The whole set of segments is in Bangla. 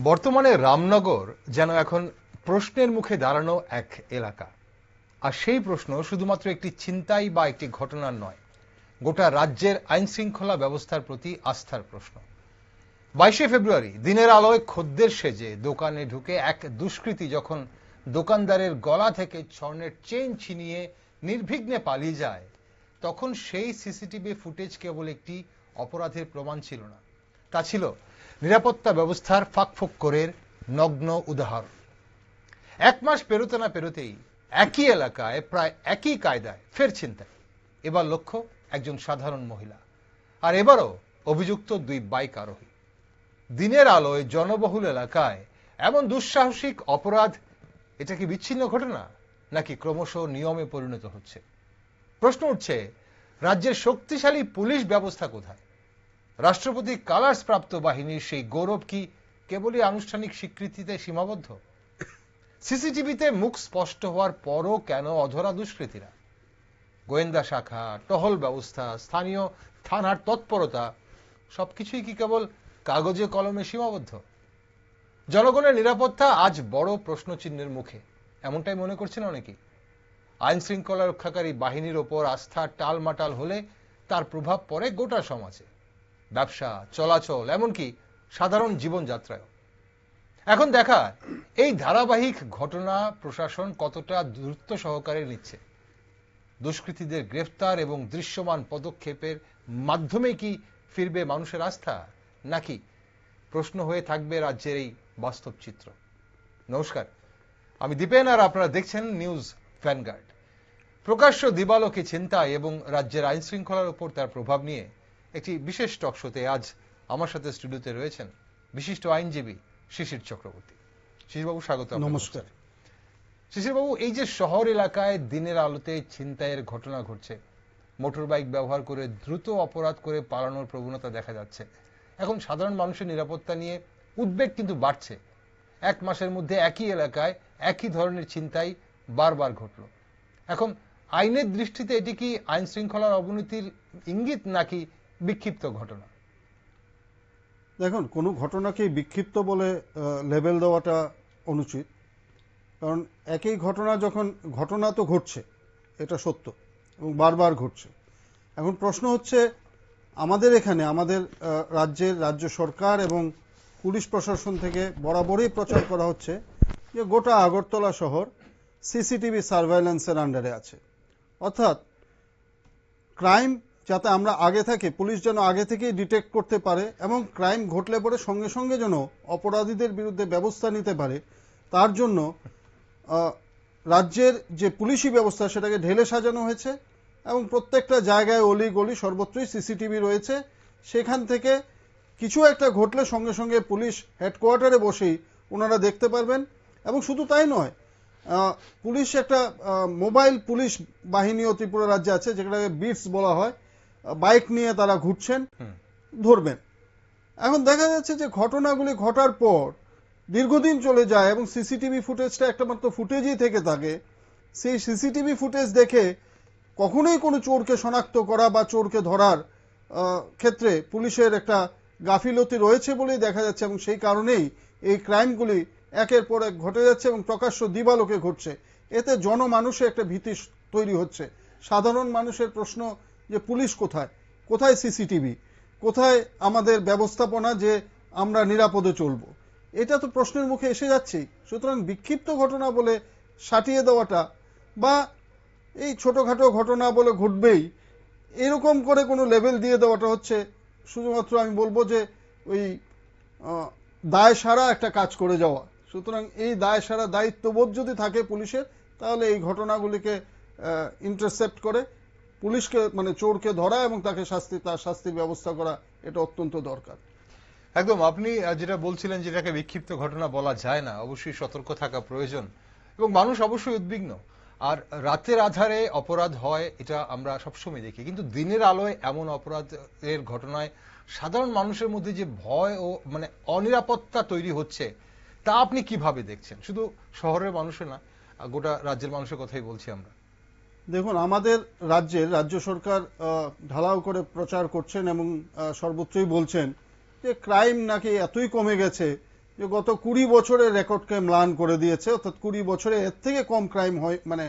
বর্তমানে রামনগর যেন এখন প্রশ্নের মুখে দাঁড়ানো এক এলাকা। আর সেই প্রশ্ন শুধুমাত্র একটি ছিনতাই বা একটি ঘটনার নয়, গোটা রাজ্যের আইন শৃঙ্খলা ব্যবস্থার প্রতি আস্থার প্রশ্ন। 22শে ফেব্রুয়ারি দিনের আলোয় খদ্দের সেজে দোকানে ঢুকে এক দুষ্কৃতী যখন দোকানদারের গলা থেকে স্বর্ণের চেইন ছিনিয়ে নির্বিঘ্নে পালিয়ে যায়, তখন সেই সিসিটিভি ফুটেজ কেবল একটি অপরাধের প্রমাণ ছিল না, তা ছিল নিরাপত্তা ব্যবস্থার ফাঁকফোকরের নগ্ন উদাহরণ। এক মাস পেরোতে না পেরোতেই একই এলাকায় প্রায় একই কায়দায় ফের ছিনতাই। এবার লক্ষ্য একজন সাধারণ মহিলা, আর এবারও অভিযুক্ত দুই বাইক আরোহী। দিনের আলোয় জনবহুল এলাকায় এমন দুঃসাহসিক অপরাধ, এটা কি বিচ্ছিন্ন ঘটনা নাকি ক্রমশ নিয়মে পরিণত হচ্ছে? প্রশ্ন উঠছে, রাজ্যের শক্তিশালী পুলিশ ব্যবস্থা কোথায়? রাষ্ট্রপতি কালার্স প্রাপ্ত বাহিনীর সেই গৌরব কি কেবলই আনুষ্ঠানিক স্বীকৃতিতে সীমাবদ্ধ? সিসিটিভিতে মুখ স্পষ্ট হওয়ার পরও কেন অধরা দুষ্কৃতীরা? গোয়েন্দা শাখা, টহল ব্যবস্থা, স্থানীয় থানার তৎপরতা সবকিছুই কি কেবল কাগজে কলমে সীমাবদ্ধ? জনগণের নিরাপত্তা আজ বড় প্রশ্নচিহ্নের মুখে, এমনটাই মনে করছেন অনেকেই। আইন শৃঙ্খলা রক্ষাকারী বাহিনীর ওপর আস্থা টালমাটাল হলে তার প্রভাব পড়ে গোটা সমাজে, ব্যবসা, চলাচল, এমনকি সাধারণ জীবনযাত্রায়। এখন দেখা এই ধারাবাহিক ঘটনা প্রশাসন কতটা দ্রুত সহকারে নিচ্ছে। দুষ্কৃতীদের গ্রেফতার এবং দৃশ্যমান পদক্ষেপের মাধ্যমে কি ফিরবে মানুষের আস্থা, নাকি প্রশ্ন হয়ে থাকবে রাজ্যের এই বাস্তব চিত্র? নমস্কার, আমি দীপেন, আর আপনারা দেখছেন নিউজ ভ্যানগার্ড। প্রকাশ্য দিবালোকে ছিনতাই এবং রাজ্যের আইন শৃঙ্খলার উপর তার প্রভাব নিয়ে একটি বিশেষ টক শোতে আজ আমার সাথে স্টুডিওতে রয়েছেন বিশিষ্ট আইনজীবী শিশির চক্রবর্তী। শিশিরবাবু, স্বাগত। নমস্কার। শিশিরবাবু, এই যে শহর এলাকায় দিনের আলোতে ছিনতাইয়ের ঘটনা ঘটছে, মোটর বাইক ব্যবহার করে দ্রুত অপরাধ করে পালানোর প্রবণতা দেখা যাচ্ছে, এখন সাধারণ মানুষের নিরাপত্তা নিয়ে উদ্বেগ কিন্তু বাড়ছে। এক মাসের মধ্যে একই এলাকায় একই ধরনের ছিনতাই বারবার ঘটল। এখন আইনের দৃষ্টিতে এটি কি আইন শৃঙ্খলার অবনতির ইঙ্গিত নাকি বিক্ষিপ্ত ঘটনা? দেখুন, কোনো ঘটনাকে বিক্ষিপ্ত বলে লেবেল দেওয়াটা অনুচিত, কারণ একই ঘটনা যখন ঘটনা তো ঘটছে, এটা সত্য এবং বারবার ঘটছে। এখন প্রশ্ন হচ্ছে, আমাদের এখানে আমাদের রাজ্য সরকার এবং পুলিশ প্রশাসন থেকে বরাবরই প্রচার করা হচ্ছে যে গোটা আগরতলা শহর সিসিটিভি সার্ভেইলেন্সের আন্ডারে আছে, অর্থাৎ ক্রাইম যাতে আমরা আগে থেকে, পুলিশ যেন আগে থেকেই ডিটেক্ট করতে পারে এবং ক্রাইম ঘটলে পরে সঙ্গে সঙ্গে যেন অপরাধীদের বিরুদ্ধে ব্যবস্থা নিতে পারে, তার জন্য রাজ্যের যে পুলিশি ব্যবস্থা সেটাকে ঢেলে সাজানো হয়েছে এবং প্রত্যেকটা জায়গায় অলি গলি সর্বত্রই সিসিটিভি রয়েছে। সেখান থেকে কিছু একটা ঘটলে সঙ্গে সঙ্গে পুলিশ হেডকোয়ার্টারে বসেই ওনারা দেখতে পারবেন। এবং শুধু তাই নয়, পুলিশ একটা মোবাইল পুলিশ বাহিনীও ত্রিপুরা রাজ্যে আছে, যেটাকে বিটস বলা হয়। বাইক নিয়ে তারা ঘুরছেন, ধরবেন। এখন দেখা যাচ্ছে যে ঘটনাগুলি ঘটার পর দীর্ঘদিন চলে যায় এবং সিসিটিভি ফুটেজটা একটা মাত্র ফুটেজই থেকে থাকে। সেই সিসিটিভি ফুটেজ দেখে কখনোই কোনো চোরকে শনাক্ত করা বা চোরকে ধরার ক্ষেত্রে পুলিশের একটা গাফিলতি রয়েছে বলেই দেখা যাচ্ছে, এবং সেই কারণেই এই ক্রাইমগুলি একের পর এক ঘটে যাচ্ছে এবং প্রকাশ্য দিবালোকে ঘটছে। এতে জনমানুষে একটা ভীতি তৈরি হচ্ছে। সাধারণ মানুষের প্রশ্ন যে পুলিশ কোথায়, কোথায় সিসিটিভি, কোথায় আমাদের ব্যবস্থাপনা যে আমরা নিরাপদে চলবো, এটা তো প্রশ্নের মুখে এসে যাচ্ছে। সুতরাং বিক্ষিপ্ত ঘটনা বলে সাটিয়ে দেওয়াটা বা এই ছোটখাটো ঘটনা বলে ঘটবেই এরকম করে কোনো লেভেল দিয়ে দেওয়াটা হচ্ছে শুধুমাত্র, আমি বলবো যে ওই দায় সারা একটা কাজ করে যাওয়া। সুতরাং এই দায় সারা দায়িত্ববোধ যদি থাকে পুলিশের, তাহলে এই ঘটনাগুলিকে ইন্টারসেপ্ট করে পুলিশকে, মানে চোরকে ধরা এবং তাকে তার শাস্তির ব্যবস্থা করা, এটা অত্যন্ত দরকার। একদম, আপনি যেটা বলছিলেন, যেটাকে বিক্ষিপ্ত ঘটনা বলা যায় না, অবশ্যই সতর্ক থাকা প্রয়োজন এবং মানুষ অবশ্যই উদ্বিগ্ন। আর রাতের আধারে অপরাধ হয়, এটা আমরা সবসময় দেখি, কিন্তু দিনের আলোয় এমন অপরাধের ঘটনায় সাধারণ মানুষের মধ্যে যে ভয় ও মানে অনিরাপত্তা তৈরি হচ্ছে, তা আপনি কিভাবে দেখছেন? শুধু শহরের মানুষের না, গোটা রাজ্যের মানুষের কথাই বলছি আমরা। দেখুন, আমাদের রাজ্য সরকার ঢালাও করে প্রচার করছেন এবং সর্বত্রই বলছেন যে ক্রাইম নাকি এতই কমে গেছে যে গত 20 বছরের রেকর্ডকে ম্লান করে দিয়েছে, অর্থাৎ 20 বছরে এর থেকে কম ক্রাইম হয়, মানে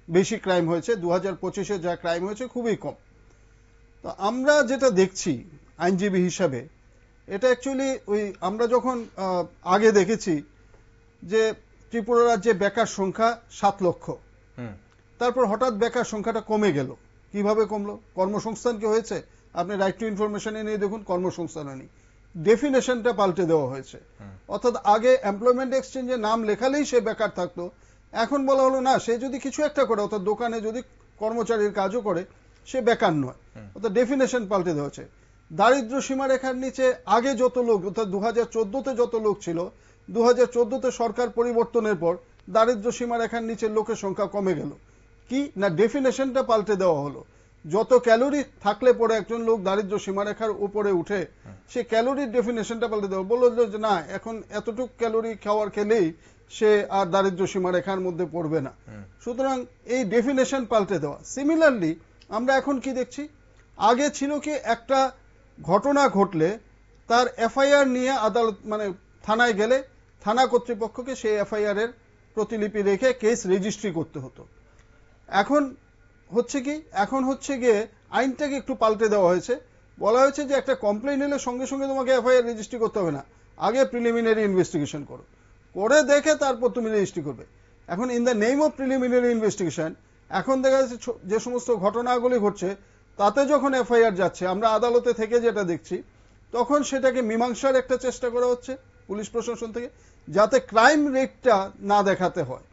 বেশি ক্রাইম হয়েছে। 2025-এ যা ক্রাইম হয়েছে খুবই কম। তো আমরা যেটা দেখছি আইনজীবী হিসাবে, এটা অ্যাকচুয়ালি ওই আমরা যখন আগে দেখেছি যে ত্রিপুরা রাজ্যে বেকার সংখ্যা 7 লক্ষ, তারপর হঠাৎ বেকার সংখ্যাটা কমে গেল। কিভাবে কমলো? কর্মসংস্থান কি হয়েছে? আপনি রাইট টু ইনফরমেশনে নিয়ে দেখুন, কর্মসংস্থান হয়নি, ডেফিনেশনটা পাল্টে দেওয়া হয়েছে। অর্থাৎ আগে এমপ্লয়মেন্ট এক্সচেঞ্জে নাম লেখালেই সে বেকার থাকতো, এখন বলা হলো না, সে যদি কিছু একটা করে, অর্থাৎ দোকানে যদি কর্মচারীর কাজও করে, সে বেকার নয়। অর্থাৎ ডেফিনেশন পাল্টে দেওয়া হয়েছে। দারিদ্র সীমারেখার নিচে আগে যত লোক, অর্থাৎ 2014-তে যত লোক ছিল, 2014-তে সরকার পরিবর্তনের পর দারিদ্র সীমারেখার নিচে লোকের সংখ্যা কমে গেল। কি না, ডেফিনেশনটা পাল্টে দেওয়া হলো। যত ক্যালোরি থাকলে পরে একজন লোক দারিদ্র সীমারেখার উপরে উঠে, সে ক্যালোরির ডেফিনেশনটা পাল্টে দেওয়া, বললো যে না, এখন এতটুকু ক্যালোরি খেলেই সে আর দারিদ্র সীমারেখার মধ্যে পড়বে না। সুতরাং এই ডেফিনেশন পাল্টে দেওয়া। সিমিলারলি আমরা এখন কি দেখছি, আগে ছিল কি, একটা ঘটনা ঘটলে তার এফআইআর নিয়ে আদালত, মানে থানায় গেলে থানা কর্তৃপক্ষকে সেই এফআইআর এর প্রতিলিপি রেখে কেস রেজিস্ট্রি করতে হতো। এখন হচ্ছে কি, এখন হচ্ছে গিয়ে আইনটাকে একটু পাল্টে দেওয়া হয়েছে। বলা হয়েছে যে একটা কমপ্লেইন এলে সঙ্গে সঙ্গে তোমাকে এফআইআর রেজিস্ট্রি করতে হবে না, আগে প্রিলিমিনারি ইনভেস্টিগেশন করো, করে দেখে তারপর তুমি রেজিস্ট্রি করবে। এখন in the name of preliminary investigation, এখন দেখা যাচ্ছে যে সমস্ত ঘটনাগুলি ঘটছে তাতে যখন এফআইআর যাচ্ছে, আমরা আদালতে থেকে যেটা দেখছি, তখন সেটাকে মীমাংসার একটা চেষ্টা করা হচ্ছে পুলিশ প্রশাসন থেকে, যাতে ক্রাইম রেটটা না দেখাতে হয়।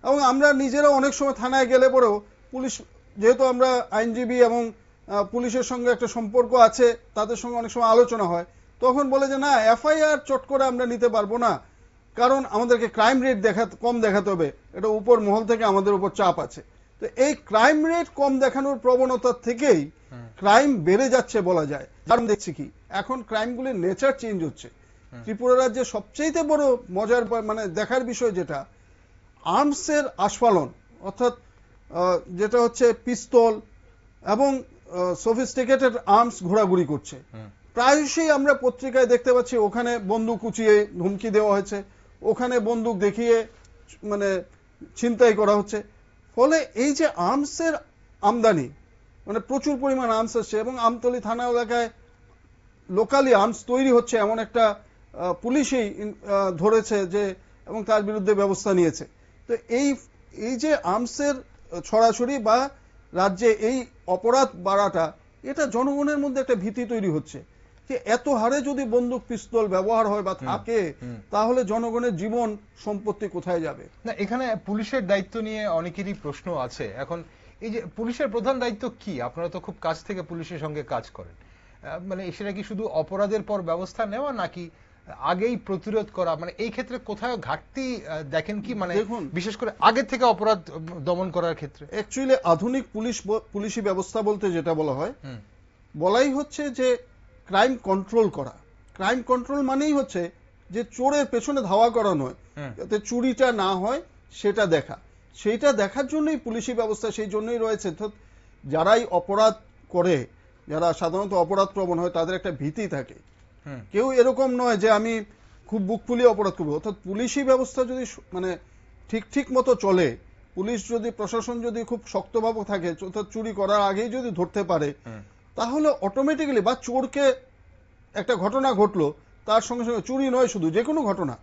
এবং আমরা নিজেরা অনেক সময় থানায় গেলে পরেও পুলিশ, যেহেতু আমরা আইনজীবী এবং পুলিশের সঙ্গে একটা সম্পর্ক আছে, তাদের সঙ্গে অনেক সময় আলোচনা হয়, তখন বলে যে না, এফআইআর চট করে আমরা নিতে পারবো না, কারণ আমাদেরকে ক্রাইম রেট কম দেখাতে হবে, এটা উপর মহল থেকে আমাদের উপর চাপ আছে। তো এই ক্রাইম রেট কম দেখানোর প্রবণতা থেকেই ক্রাইম বেড়ে যাচ্ছে বলা যায়। কারণ দেখছি কি, এখন ক্রাইমগুলির নেচার চেঞ্জ হচ্ছে। ত্রিপুরা রাজ্যে সবচেয়ে বড় মজার, মানে দেখার বিষয় যেটা, আর্মসের আস্ফালন, অর্থাৎ যেটা হচ্ছে পিস্তল এবং সফিস্টিকেটেড আর্মস ঘোরাঘুরি করছে। প্রায়শই আমরা পত্রিকায় দেখতে পাচ্ছি ওখানে বন্দুক উঁচিয়ে হুমকি দেওয়া হয়েছে, ওখানে বন্দুক দেখিয়ে মানে ছিনতাই করা হচ্ছে। ফলে এই যে আর্মসের আমদানি, মানে প্রচুর পরিমাণ আর্মস আসছে, এবং আমতলী থানা এলাকায় লোকালি আর্মস তৈরি হচ্ছে এমন একটা পুলিশই ধরেছে যে, এবং তার বিরুদ্ধে ব্যবস্থা নিয়েছে। তো এই যে আর্মসের ছড়াছড়ি বা রাজ্যে এই অপরাধ বাড়াটা, এটা জনগণের মধ্যে একটা ভীতি তৈরি হচ্ছে যে এত হারে যদি বন্দুক পিস্তল ব্যবহার হয় বা থাকে, তাহলে জনগণের জীবন সম্পত্তি কোথায় যাবে। না, এখানে পুলিশের দায়িত্ব নিয়ে অনেকেরই প্রশ্ন আছে। এখন এই যে পুলিশের প্রধান দায়িত্ব কি? আপনারা তো খুব কাছ থেকে পুলিশের সঙ্গে কাজ করেন, মানে সেটা কি শুধু অপরাধের পর ব্যবস্থা নেওয়া, নাকি আগেই প্রতিরোধ করা? মানে এই ক্ষেত্রে কোথাও ঘাটতি দেখেন কি, মানে বিশেষ করে আগে থেকে অপরাধ দমন করার ক্ষেত্রে? অ্যাকচুয়ালি আধুনিক পুলিশি ব্যবস্থা বলতে যেটা বলা হয়, বলাই হচ্ছে যে ক্রাইম কন্ট্রোল করা। ক্রাইম কন্ট্রোল মানেই হচ্ছে যে চোরের পেছনে ধাওয়া করা নয়, যাতে চুরিটা না হয় সেটা দেখা। সেইটা দেখার জন্যই পুলিশি ব্যবস্থা, সেই জন্যই রয়েছে। যারাই অপরাধ করে, যারা সাধারণত অপরাধ প্রবণ হয়, তাদের একটা ভীতি থাকে। কেউ এরকম নয় যে আমি খুব বুক ফুলিয়ে অপরাধ করবো। অর্থাৎ পুলিশি ব্যবস্থা যদি মানে ঠিক মতো চলে, পুলিশ যদি, প্রশাসন যদি খুব শক্তভাবে থাকে, অর্থাৎ চুরি করার আগেই যদি ধরতে পারে, তাহলে অটোমেটিক্যালি, বা চোরকে একটা ঘটনা ঘটলো, তার সঙ্গে সঙ্গে, চুরি নয় শুধু, যে কোনো ঘটনা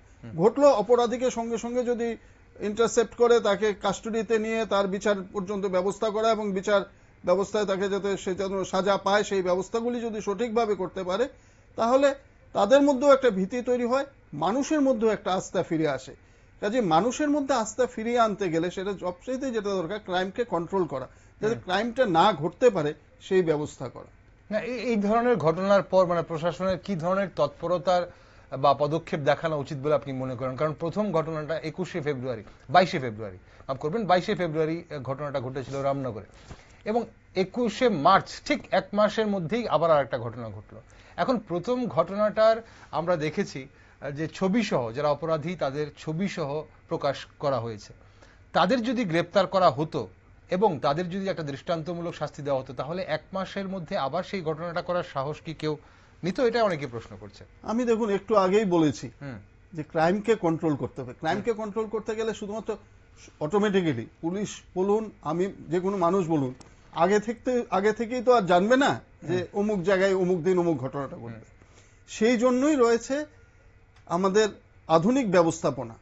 ঘটলো, অপরাধীকে সঙ্গে সঙ্গে যদি ইন্টারসেপ্ট করে তাকে কাস্টডিতে নিয়ে তার বিচার পর্যন্ত ব্যবস্থা করা, এবং বিচার ব্যবস্থায় তাকে যাতে সে যেন সাজা পায়, সেই ব্যবস্থাগুলি যদি সঠিকভাবে করতে পারে, তাহলে তাদের মধ্যেও একটা ভীতি তৈরি হয়, মানুষের মধ্যেও একটা আস্থা ফিরে আসে। কাজে মানুষের মধ্যে আস্থা ফিরিয়ে আনতে গেলে সেটা সবচেয়ে যেটা দরকার, ক্রাইমকে কন্ট্রোল করা, যাতে ক্রাইমটা না ঘটতে পারে সেই ব্যবস্থা করা। না, এই ধরনের ঘটনার পর মানে প্রশাসনের কি ধরনের তৎপরতার বা পদক্ষেপ দেখানো উচিত বলে আপনি মনে করেন? কারণ প্রথম ঘটনাটা 22শে ফেব্রুয়ারি মাফ করবেন 22শে ফেব্রুয়ারি ঘটনাটা ঘটেছিল রামনগরে, এবং 21শে মার্চ, ঠিক এক মাসের মধ্যেই আবার আরেকটা ঘটনা ঘটলো। এখন প্রথম ঘটনাটার আমরা দেখেছি যে ছবি সহ, যারা অপরাধী তাদের ছবি সহ প্রকাশ করা হয়েছে। তাদের যদি গ্রেপ্তার করা হতো এবং তাদের যদি একটা দৃষ্টান্তমূলক শাস্তি দেওয়া হতো, তাহলে এক মাসের মধ্যে আবার সেই ঘটনাটা করার সাহস কি কেউ নিত? এটা অনেকে প্রশ্ন করছে। আমি দেখুন একটু আগেই বলেছি যে ক্রাইমকে কন্ট্রোল করতে হবে। ক্রাইমকে কন্ট্রোল করতে গেলে শুধুমাত্র অটোমেটিক্যালি পুলিশ বলুন, আমি যে কোনো মানুষ বলুন, আগে থেকেই তো আর জানবে না যে অমুক জায়গায় অমুক দিন অমুক ঘটনাটা ঘটবে। সেই জন্যই রয়েছে আমাদের আধুনিক ব্যবস্থাপনা।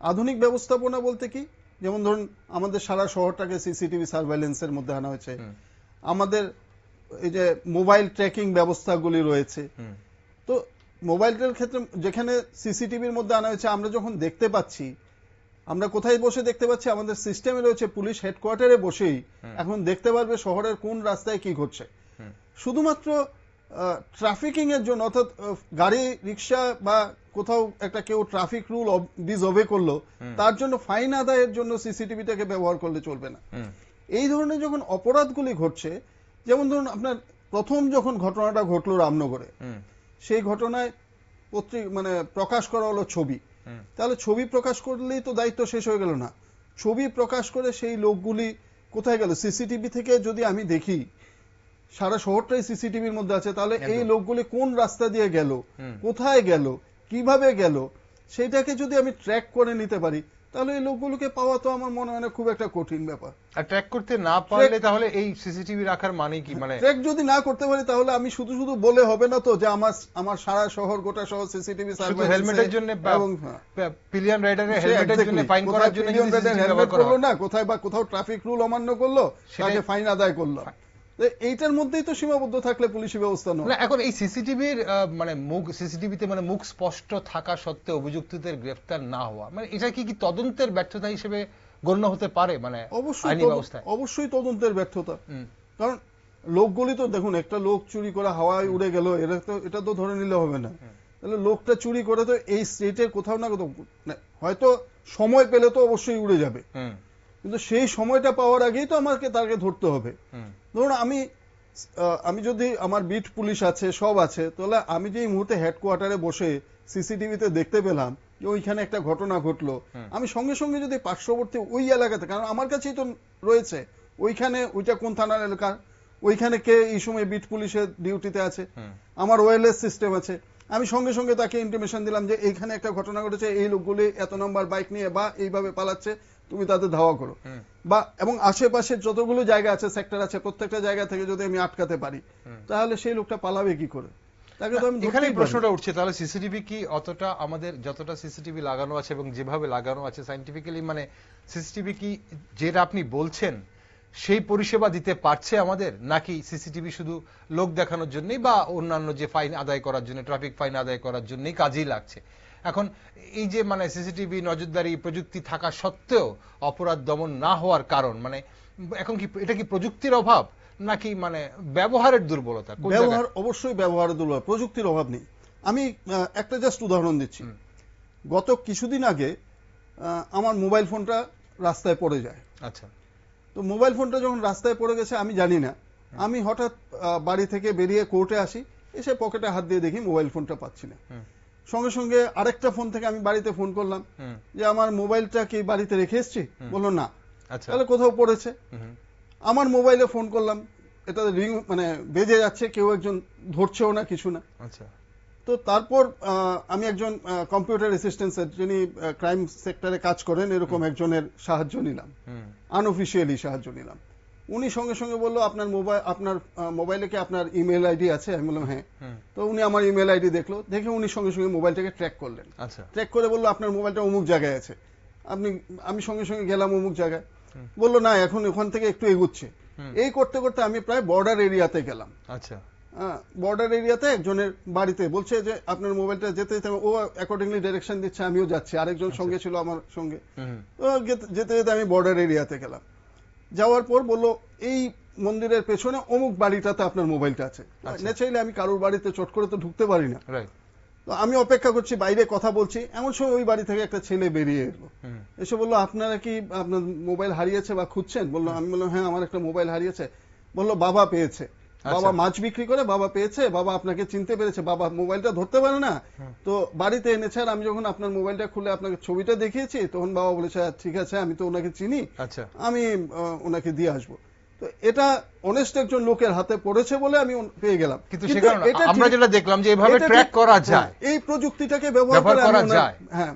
আধুনিক ব্যবস্থাপনা বলতে কি, যেমন ধরুন আমাদের সারা শহরটাকে সিসিটিভি সার্ভেইলেন্সের মধ্যে আনা হয়েছে, আমাদের এই যে মোবাইল ট্র্যাকিং ব্যবস্থাগুলি রয়েছে। তো মোবাইলটার ক্ষেত্রে যেখানে সিসিটিভির মধ্যে আনা হয়েছে, আমরা যখন দেখতে পাচ্ছি, আমরা কোথায় বসে দেখতে পাচ্ছি, আমাদের সিস্টেমে রয়েছে পুলিশ হেডকোয়ার্টারে বসেই এখন দেখতে পারবে শহরের কোন রাস্তায় কি ঘটছে। শুধুমাত্র ট্রাফিকিং এর জন্য, অর্থাৎ গাড়ি রিক্সা বা কোথাও একটা কেউ ট্রাফিক রুল ডিসওবে করলো, তার জন্য ফাইন আদায়ের জন্য সিসিটিভিটাকে ব্যবহার করলে চলবে না। এই ধরনের যখন অপরাধগুলি ঘটছে, যেমন ধরুন আপনার প্রথম যখন ঘটনাটা ঘটলো রামনগরে, সেই ঘটনায় মানে প্রকাশ করা হলো ছবি। তাহলে ছবি প্রকাশ করলেই তো দায়িত্ব শেষ হয়ে গেল না। ছবি প্রকাশ করে সেই লোকগুলি কোথায় গেল? সিসিটিভি থেকে যদি আমি দেখি সারা শহরটাই সিসিটিভির মধ্যে আছে, তাহলে এই লোকগুলি কোন রাস্তা দিয়ে গেল, কোথায় গেল, কিভাবে গেল, সেটাকে যদি আমি ট্র্যাক করে নিতে পারি, তাহলে এই লোকগুলোকে পাওয়া তো আমার মনে হয় না খুব একটা কঠিন ব্যাপার। আর ট্র্যাক করতে না পারলে তাহলে এই সিসিটিভি রাখার মানে কি? মানে ট্র্যাক যদি না করতে পারি, তাহলে আমি শুধু শুধু বলে হবে না তো যে আমার সারা শহর, গোটা শহর সিসিটিভি সার্ভেইলেন্স, হেলমেটের জন্য এবং পিলিয়ন রাইডারের হেলমেটের জন্য ফাইন করার জন্য হেলমেট করলো না, কোথায় বা কোথাও ট্রাফিক রুল অমান্য করলো, তাকে ফাইন আদায় করলো। এইটার মধ্যেই তো সীমাবদ্ধ থাকলে পুলিশি ব্যবস্থা নয়। এখন এই সিসিটিভির মানে সিসিটিভিতে মানে মুখ স্পষ্ট থাকা সত্ত্বেও অভিযুক্তদের গ্রেফতার না হওয়া, মানে এটা কি তদন্তের ব্যর্থতা হিসেবে গণ্য হতে পারে? মানে অবশ্যই তদন্তের ব্যর্থতা। কারণ লোকগুলি তো দেখুন, একটা লোক চুরি করে হাওয়ায় উড়ে গেল, এটা তো ধরে নিলে হবে না। তাহলে লোকটা চুরি করে তো এই স্টেটের কোথাও না কোথাও, হয়তো সময় পেলে তো অবশ্যই উড়ে যাবে, কিন্তু সেই সময়টা পাওয়ার আগেই তো আমাকে তাকে ধরতে হবে। ধরুন আমি যদি, আমার বিট পুলিশ আছে, সব আছে, তাহলে আমি যে এই মুহূর্তে হেডকোয়ার্টারে বসে সিসিটিভিতে দেখতে পেলাম যে ওইখানে একটা ঘটনা ঘটলো, আমি সঙ্গে সঙ্গে যদি পার্শ্ববর্তী ওই এলাকাতে, কারণ আমার কাছেই তো রয়েছে ওইখানে, ওইটা কোন থানার এলাকা, ওইখানে কে এই সময় বিট পুলিশের ডিউটিতে আছে, আমার ওয়্যারলেস সিস্টেম আছে, আমি সঙ্গে সঙ্গে তাকে ইনফরমেশন দিলাম যে এইখানে একটা ঘটনা ঘটেছে, এই লোকগুলি এত নম্বর বাইক নিয়ে বা এইভাবে পালাচ্ছে, তুমি তাদের ধাওয়া করো। বা এবং আশেপাশে যতগুলো জায়গা আছে, সেক্টর আছে, প্রত্যেকটা জায়গা থেকে যদি আমি আটকাতে পারি, তাহলে সেই লোকটা পালাবে কি করে? তাকে তো আমি এখানে প্রশ্নটা উঠছে, তাহলে সিসিটিভি কি অতটা, আমাদের যতটা সিসিটিভি লাগানো আছে এবং যেভাবে লাগানো আছে সায়েন্টিফিক্যালি, মানে সিসিটিভি কি যেটা আপনি বলছেন সেই পরিষেবা দিতে পারছে আমাদের, নাকি সিসিটিভি শুধু লোক দেখানোর জন্যই বা অন্যান্য যে ফাইন আদায় করার জন্য, ট্রাফিক ফাইন আদায় করার জন্যই কাজেই লাগছে? এখন এই যে মানে সিসিটিভি নজরদারি প্রযুক্তি থাকা সত্ত্বেও অপরাধ দমন না হওয়ার কারণ, মানে এখন কি এটা কি প্রযুক্তির অভাব নাকি মানে ব্যবহারের দুর্বলতা? ব্যবহার, অবশ্যই ব্যবহারের দুর্বলতা, প্রযুক্তির অভাব নেই। আমি একটা জাস্ট উদাহরণ দিচ্ছি। গত কিছুদিন আগে আমার মোবাইল ফোনটা রাস্তায় পড়ে যায়। আচ্ছা। তো মোবাইল ফোনটা যখন রাস্তায় পড়ে গেছে আমি জানি না, আমি হঠাৎ বাড়ি থেকে বেরিয়ে কোর্টে আসি, এসে পকেটে হাত দিয়ে দেখি মোবাইল ফোনটা পাচ্ছি না। সঙ্গে সঙ্গে আরেকটা ফোন থেকে আমি বাড়িতে ফোন করলাম যে আমার মোবাইলটা কি বাড়িতে রেখে এসছি? বললো না। তাহলে কোথাও পড়েছে। আমার মোবাইলে ফোন করলাম, এটা রিং মানে বেজে যাচ্ছে, কেউ একজন ধরছেও না, কিছু না। আচ্ছা। তো তারপর আমি একজন কম্পিউটার অ্যাসিস্ট্যান্ট, যিনি ক্রাইম সেক্টরে কাজ করেন, এরকম একজনের সাহায্য নিলাম, আনঅফিসিয়ালি সাহায্য নিলাম। উনি সঙ্গে সঙ্গে বললো আপনার মোবাইলে কি আপনার ইমেল আইডি আছে? আমি বললাম হ্যাঁ। তো উনি আমার ইমেল আইডি দেখলো, দেখে উনি সঙ্গে সঙ্গে মোবাইলটাকে ট্র্যাক করলেন। ট্র্যাক করে বললো আপনার মোবাইলটা অমুক জায়গায় আছে। আমি সঙ্গে সঙ্গে গেলাম অমুক জায়গায়, বললো না এখন ওখান থেকে একটু এগুচ্ছে। এই করতে করতে আমি প্রায় বর্ডার এরিয়াতে গেলাম। আচ্ছা। বর্ডার এরিয়াতে একজনের বাড়িতে, বলছে যে আপনার মোবাইলটা যেতে যেতে, ও অ্যাকর্ডিংলি ডিরেকশন দিচ্ছে, আমিও যাচ্ছি, আরেকজন সঙ্গে ছিল আমার সঙ্গে। তো যেতে যেতে আমি বর্ডার এরিয়াতে গেলাম। যাওয়ার পর বললো এই মন্দিরের পেছনে অমুক বাড়িটাতে আপনার মোবাইলটা আছে। না চাইলে আমি কারোর বাড়িতে চট করে তো ঢুকতে পারি না। তো আমি অপেক্ষা করছি, বাইরে কথা বলছি, এমন সময় ওই বাড়ি থেকে একটা ছেলে বেরিয়ে এলো, এসে বললো আপনারা কি আপনার মোবাইল হারিয়েছে বা খুঁজছেন? বললো, আমি বললাম হ্যাঁ আমার একটা মোবাইল হারিয়েছে। বললো বাবা পেয়েছে, বাবা মাছ বিক্রি করে, বাবা পেয়েছে, বাবা আপনাকে চিনতে পেরেছে, বাবা মোবাইলটা ধরতে পারে না, তো বাড়িতে এনেছে। আর আমি যখন আপনার মোবাইলটা খুলে আপনাকে ছবিটা দেখিয়েছি, তখন বাবা বলেছে ঠিক আছে, আমি তো ওনাকে চিনি, আমি ওনাকে দিয়ে আসবো। তো এটা অনেস্ট একজন লোকের হাতে পড়েছে বলে আমি পেয়ে গেলাম। কিন্তু সেখানে আমরা যেটা দেখলাম যে এভাবে ট্র্যাক করা যায়, এই প্রযুক্তিটাকে ব্যবহার করা যায়। হ্যাঁ,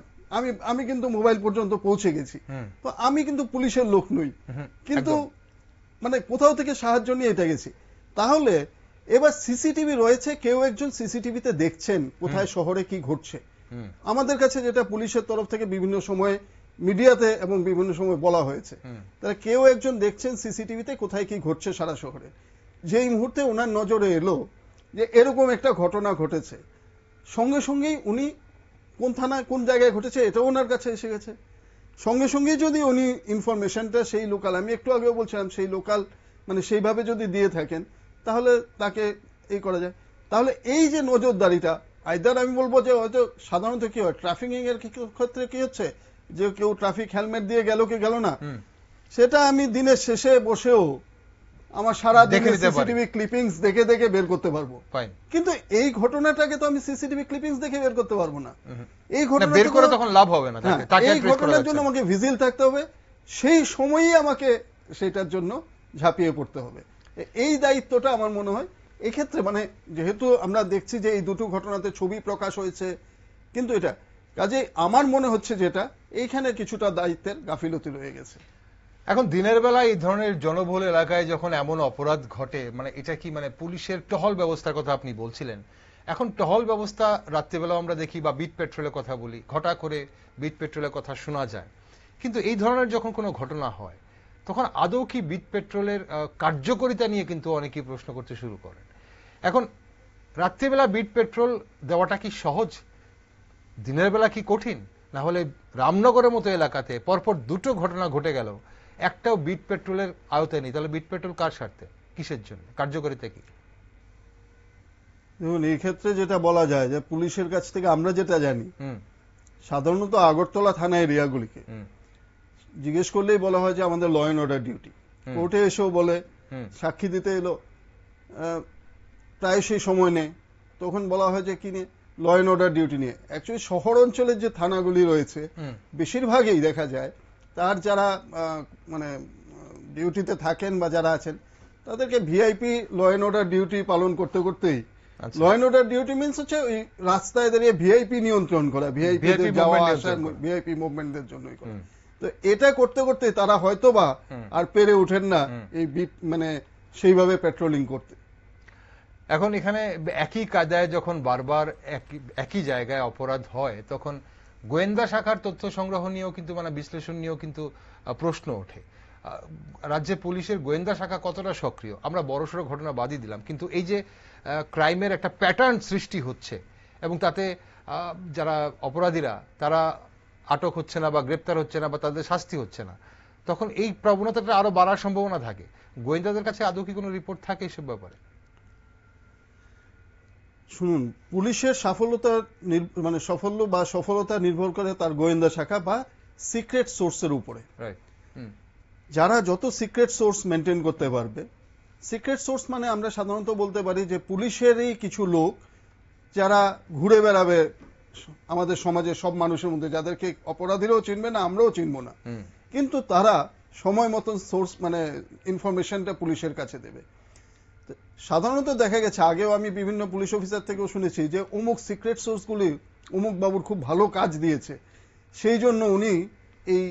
আমি কিন্তু মোবাইল পর্যন্ত পৌঁছে গেছি, তো আমি কিন্তু পুলিশের লোক নই, কিন্তু মানে কোথাও থেকে সাহায্য নিয়ে এটা গেছি। তাহলে এবার সিসিটিভি রয়েছে, কেউ একজন সিসিটিভিতে দেখছেন কোথায় শহরে কি ঘটছে। আমাদের কাছে যেটা পুলিশের তরফ থেকে বিভিন্ন সময়ে মিডিয়াতে এবং বিভিন্ন সময় বলা হয়েছে, তারা কেউ একজন দেখছেন সিসিটিভিতে কোথায় কি ঘটছে সারা শহরে। যেই মুহূর্তে ওনার নজরে এলো যে এরকম একটা ঘটনা ঘটেছে, সঙ্গে সঙ্গেই উনি কোন থানায় কোন জায়গায় ঘটেছে এটাও ওনার কাছে এসে গেছে। সঙ্গে সঙ্গেই যদি উনি ইনফরমেশনটা সেই লোকাল, আমি একটু আগেও বলছিলাম সেই লোকাল মানে সেইভাবে যদি দিয়ে থাকেন তাহলে তাকে এই করা যায়। তাহলে এই যে নজরদারিটা, আইদার আমি বলবো যে হয়তো সাধারণত কি হয় ট্রাফিকিং এর ক্ষেত্রে কি হচ্ছে যে কেউ ট্রাফিক হেলমেট দিয়ে গেল কি গেল না, সেটা আমি দিনের শেষে বসেও আমার সারা দিনের সিসিটিভি ক্লিপিংস দেখে দেখে বের করতে পারবো, কিন্তু এই ঘটনাটাকে তো আমি সিসিটিভি ক্লিপিংস দেখে বের করতে পারবো না। এই ঘটনা বের করে তখন লাভ হবে না, এই ঘটনার জন্য আমাকে ভিজিল থাকতে হবে, সেই সময়ই আমাকে সেটার জন্য ঝাঁপিয়ে পড়তে হবে। এই দায়িত্বটা আমার মনে হয় এই ক্ষেত্রে মানে যেহেতু আমরা দেখছি যে এই দুটো ঘটনাতে ছবি প্রকাশ হয়েছে, কিন্তু এটা কাজে আমার মনে হচ্ছে যেটা এইখানে কিছুটা দায়িত্বের গাফিলতি রয়ে গেছে। এখন দিনের বেলা এই ধরনের জনবহুল এলাকায় যখন এমন অপরাধ ঘটে, মানে এটা কি মানে পুলিশের টহল ব্যবস্থার কথা আপনি বলছিলেন, এখন টহল ব্যবস্থা রাত্রিবেলা আমরা দেখি বা বিট পেট্রোলের কথা বলি, ঘটা করে বিট পেট্রোলের কথা শোনা যায়, কিন্তু এই ধরনের যখন কোনো ঘটনা হয় তখন আদৌ কি বিট পেট্রোলের কার্যকারিতা নিয়ে কিন্তু অনেকেই প্রশ্ন করতে শুরু করেন। এখন রাত্রিবেলা বিট পেট্রোল দেওয়াটা কি সহজ, দিনের বেলা কি কঠিন? না হলে রামনগরের মতো এলাকাতে পরপর দুটো ঘটনা ঘটে গেল, একটাও বিট পেট্রোলের আওতায় নেই, তাহলে বিট পেট্রোল কার স্বার্থে, কিসের জন্য, কার্যকারিতা কি? দেখুন এই ক্ষেত্রে যেটা বলা যায় যে পুলিশের কাছ থেকে আমরা যেটা জানি, সাধারণত আগরতলা থানা এরিয়াগুলিকে জিজ্ঞেস করলেই বলা হয় যে আমাদের ল অ্যান্ড অর্ডার ডিউটি। কোর্টে এসেও বলে, সাক্ষী দিতে এলো প্রায়শই সময় নেই, তখন বলা হয় যে কি নিয়ে, ল অ্যান্ড অর্ডার ডিউটি নিয়ে। অ্যাকচুয়ালি শহর অঞ্চলের যে থানাগুলি রয়েছে বেশিরভাগই দেখা যায় তার যারা মানে ডিউটিতে থাকেন বা যারা আছেন তাদেরকে VIP law and order duty পালন করতে করতেই, law and order duty means হচ্ছে ওই রাস্তায় দাঁড়িয়ে ভিআইপি নিয়ন্ত্রণ করা, ভিআইপি যাওয়া আসা, ভিআইপি মুভমেন্টদের জন্যই করা। তো এটা করতে করতে তারা হয়তোবা আর পেরে ওঠেন না এই মানে সেইভাবে পেট্রোলিং করতে। এখন এখানে একই কায়দায় যখন বারবার একই জায়গায় অপরাধ হয় তখন গোয়েন্দা শাখার তথ্য সংগ্রহ নিয়েও কিন্তু মানে বিশ্লেষণ নিয়েও কিন্তু প্রশ্ন ওঠে। রাজ্যে পুলিশের গোয়েন্দা শাখা কতটা সক্রিয়, আমরা বড়সড় ঘটনা বাদই দিলাম, কিন্তু এই যে ক্রাইমের একটা প্যাটার্ন সৃষ্টি হচ্ছে এবং তাতে যারা অপরাধীরা তারা আটক হচ্ছে না বা গ্রেপ্তার হচ্ছে না বা তাদের শাস্তি হচ্ছে না, তখন এই প্রবণতাটা আরো বাড়ার সম্ভাবনা থাকে। গোয়েন্দাদের কাছে আদৌ কি কোনো রিপোর্ট থাকে এসব ব্যাপারে? শুনুন, পুলিশের মানে সাফল্য বা সফলতা নির্ভর করে তার গোয়েন্দা শাখা বা সিক্রেট সোর্সের উপরে। যারা যত সিক্রেট সোর্স মেনটেন করতে পারবে, সিক্রেট সোর্স মানে আমরা সাধারণত বলতে পারি যে পুলিশেরই কিছু লোক যারা ঘুরে বেড়াবে আমাদের সমাজে সব মানুষের মধ্যে, যাদেরকে অপরাধীরাও চিনবে না, আমরাও চিনব না, কিন্তু তারা সময় মতন সোর্স মানে ইনফরমেশনটা পুলিশের কাছে দেবে। সাধারণত দেখা গেছে, আগেও আমি বিভিন্ন পুলিশ অফিসার থেকেও শুনেছি যে অমুক সিক্রেট সোর্সগুলি অমুক বাবুর খুব ভালো কাজ দিয়েছে, সেই জন্য উনি এই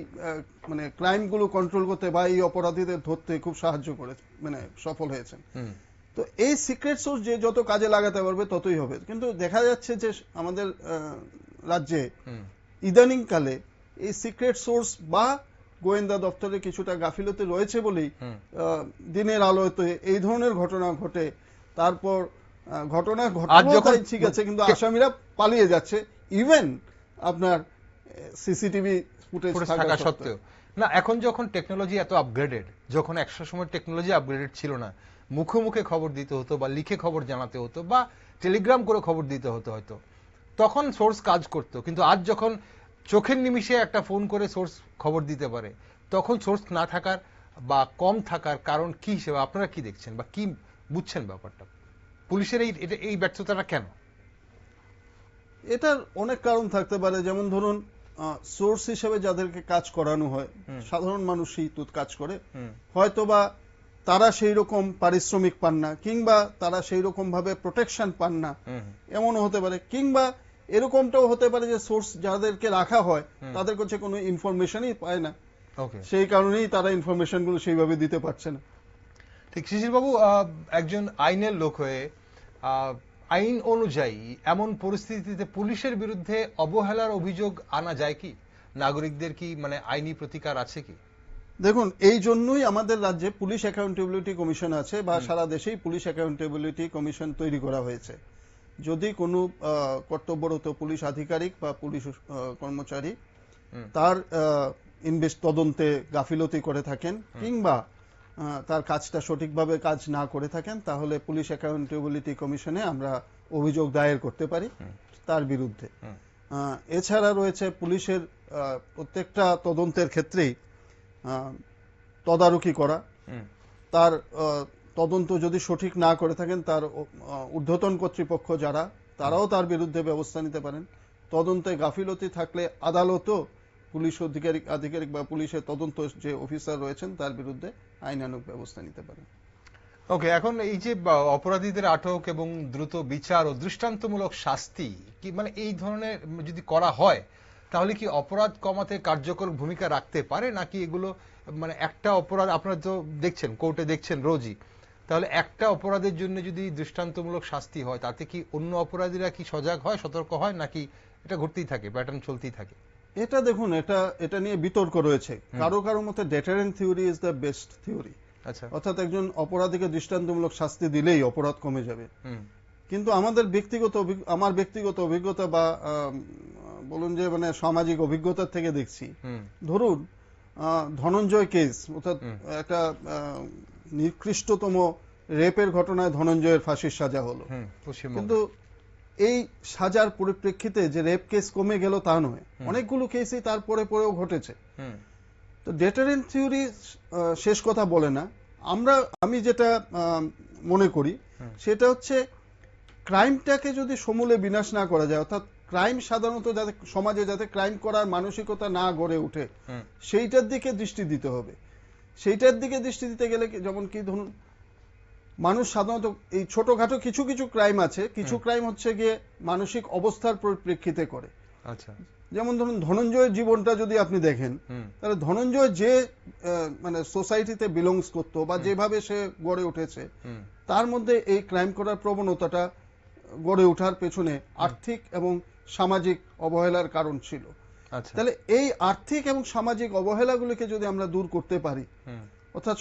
মানে ক্রাইমগুলো কন্ট্রোল করতে বা এই অপরাধীদের ধরতে খুব সাহায্য করে মানে সফল হয়েছেন। তো এই সিক্রেট সোর্স যে যত কাজে লাগাতে পারবে ততই হবে। কিন্তু দেখা যাচ্ছে যে আমাদের রাজ্যে ইদানিং কালে এই সিক্রেট সোর্স বা গোয়েন্দা দপ্তরে কিছুটা গাফিলতি রয়েছে বলেই দিনের আলোতে এই ধরনের ঘটনা ঘটে। তারপর ঘটনা ঘটনাটাই ঠিক আছে, কিন্তু আসামিরা পালিয়ে যাচ্ছে, ইভেন আপনার সিসিটিভি ফুটেজ থাকা সত্ত্বেও। না, এখন যখন টেকনোলজি এত আপগ্রেডেড, যখন 100 সময় টেকনোলজি আপগ্রেডেড ছিল না, মুখে মুখে খবর দিতে হতো বা লিখে খবর জানাতে হতো বা টেলিগ্রাম করে খবর দিতে হতো হয়তো, তখন সোর্স কাজ করতো। কিন্তু আজ যখন চোখের নিমিষে একটা ফোন করে সোর্স খবর দিতে পারে, তখন সোর্স না থাকার বা কম থাকার কারণ কি হিসেবে আপনারা কি দেখছেন বা কি বুঝছেন ব্যাপারটা? পুলিশের এই ব্যর্থতাটা কেন? এটার অনেক কারণ থাকতে পারে। যেমন ধরুন, সোর্স হিসেবে যাদেরকে কাজ করানো হয় সাধারণ মানুষই তো কাজ করে, হয়তোবা তারা সেই রকম পারিশ্রমিক পান না, কিংবা তারা সেই রকম ভাবে প্রোটেকশন পান না, এমনও হতে পারে। কিংবা এরকমটাও হতে পারে যে সোর্স যাদেরকে রাখা হয় তাদের কাছে কোনো ইনফরমেশনই পায় না, সেই কারণেই তারা ইনফরমেশন গুলো সেইভাবে দিতে পারছে না। ঠিক। শিশির বাবু, একজন আইনের লোক হয়ে আইন অনুযায়ী এমন পরিস্থিতিতে পুলিশের বিরুদ্ধে অবহেলার অভিযোগ আনা যায় কি? নাগরিকদের কি মানে আইনি প্রতিকার আছে কি? দেখুন, এই জন্যই আমাদের রাজ্যে পুলিশ অ্যাকাউন্টেবিলিটি কমিশন আছে, বা সারা দেশেই পুলিশ অ্যাকাউন্টেবিলিটি কমিশন তৈরি করা হয়েছে। যদি কোনো কর্তব্যরত পুলিশ আধিকারিক বা পুলিশ কর্মচারী তার তদন্তে গাফিলতি করে থাকেন, কিংবা তার কাজটা সঠিকভাবে কাজ না করে থাকেন, তাহলে পুলিশ অ্যাকাউন্টেবিলিটি কমিশনে আমরা অভিযোগ দায়ের করতে পারি তার বিরুদ্ধে। এছাড়া রয়েছে পুলিশের প্রত্যেকটা তদন্তের ক্ষেত্রেই তদারকি করা, তার তদন্ত যদি সঠিক না করে থাকেন তার ঊর্ধ্বতন কর্তৃপক্ষ যারা, তারাও তার বিরুদ্ধে ব্যবস্থা নিতে পারেন। তদন্তে গাফিলতি থাকলে আদালতও পুলিশ আধিকারিক বা পুলিশের তদন্ত যে অফিসার রয়েছেন তার বিরুদ্ধে আইনানুগ ব্যবস্থা নিতে পারেন। ওকে, এখন এই যে অপরাধীদের আটক এবং দ্রুত বিচার ও দৃষ্টান্তমূলক শাস্তি কি মানে এই ধরনের যদি করা হয় তাহলে কি অপরাধ কমাতে কার্যকর ভূমিকা রাখতে পারে, নাকি এগুলো মানে একটা অপরাধ আপনারা তো দেখছেন, কোর্টে দেখছেন রোজই, তাহলে একটা অপরাধের জন্য যদি দৃষ্টান্তমূলক শাস্তি হয় তাতে কি অন্য অপরাধীরা কি সজাগ হয়, সতর্ক হয়, নাকি এটা ঘটতেই থাকে, প্যাটার্ন চলতেই থাকে? এটা দেখুন, এটা নিয়ে বিতর্ক রয়েছে। কারো কারো মতে deterrent theory is the best theory, অর্থাৎ একজন অপরাধীকে দৃষ্টান্তমূলক শাস্তি দিলেই অপরাধ কমে যাবে। কিন্তু আমার ব্যক্তিগত অভিজ্ঞতা বা বলুন যে মানে সামাজিক অভিজ্ঞতার থেকে দেখছি, ধরুন ধনঞ্জয় কেস, অর্থাৎ একটা নিকৃষ্টতম রেপের ঘটনায় ধনঞ্জয়ের ফাঁসির সাজা হলো, কিন্তু এই সাজার পরিপ্রেক্ষিতে যে রেপ কেস কমে গেল তা নয়, অনেকগুলো কেসই তারপরে পরেও ঘটেছে। তো ডেটারেন্ট থিওরি শেষ কথা বলে না। আমি যেটা মনে করি সেটা হচ্ছে ক্রাইমটাকে যদি সমূলে বিনাশ না করা যায়, অর্থাৎ ক্রাইম সাধারণত যাতে সমাজে যাতে ক্রাইম করার মানসিকতা না গড়ে ওঠে সেইটার দিকে দৃষ্টি দিতে হবে। সেইটার দিকে দৃষ্টি দিতে গেলে যেমন কি ধরুন, মানুষ সাধারণত এই ছোটখাটো কিছু কিছু ক্রাইম আছে, কিছু ক্রাইম হচ্ছে গিয়ে মানসিক অবস্থার পরিপ্রেক্ষিতে করে। আচ্ছা, যেমন ধরুন ধনঞ্জয়ের জীবনটা যদি আপনি দেখেন, তাহলে ধনঞ্জয় যে মানে সোসাইটিতে বিলংস করতো বা যেভাবে সে গড়ে উঠেছে, তার মধ্যে এই ক্রাইম করার প্রবণতাটা গড়ে ওঠার পেছনে আর্থিক এবং সামাজিক অবহেলার কারণ ছিল। তাহলে এই আর্থিক এবং সামাজিক অবহেলাগুলিকে যদি আমরা দূর করতে পারি, অর্থাৎ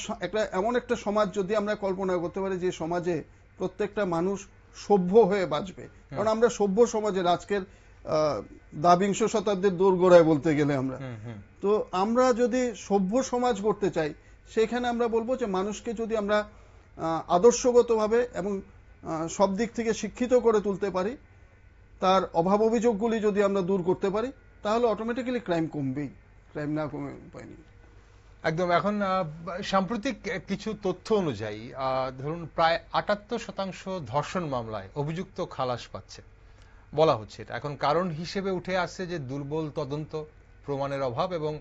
এমন একটা সমাজ যদি আমরা কল্পনা করতে পারি যে সমাজে প্রত্যেকটা মানুষ সভ্য হয়ে বাঁচবে, কারণ আমরা সভ্য সমাজের আজকের দ্বাবিংশ শতাব্দীর দোরগোড়ায় বলতে গেলে তো আমরা যদি সভ্য সমাজ গড়তে চাই, সেখানে আমরা বলবো যে মানুষকে যদি আমরা আদর্শগতভাবে এবং সব দিক থেকে শিক্ষিত করে তুলতে পারি, তার অভাব অভিযোগগুলি যদি আমরা দূর করতে পারি, তাহলে অটোমেটিক্যালি ক্রাইম কমবেই, ক্রাইম না কমে উপায় নেই। একদম। এখন সাম্প্রতিক কিছু তথ্য অনুযায়ী ধরুন প্রায় ৭৮% ধর্ষণ মামলায় অভিযুক্ত খালাস পাচ্ছে বলা হচ্ছে। এটা এখন কারণ হিসেবে উঠে আসছে যে দুর্বল তদন্ত, প্রমাণের অভাব এবং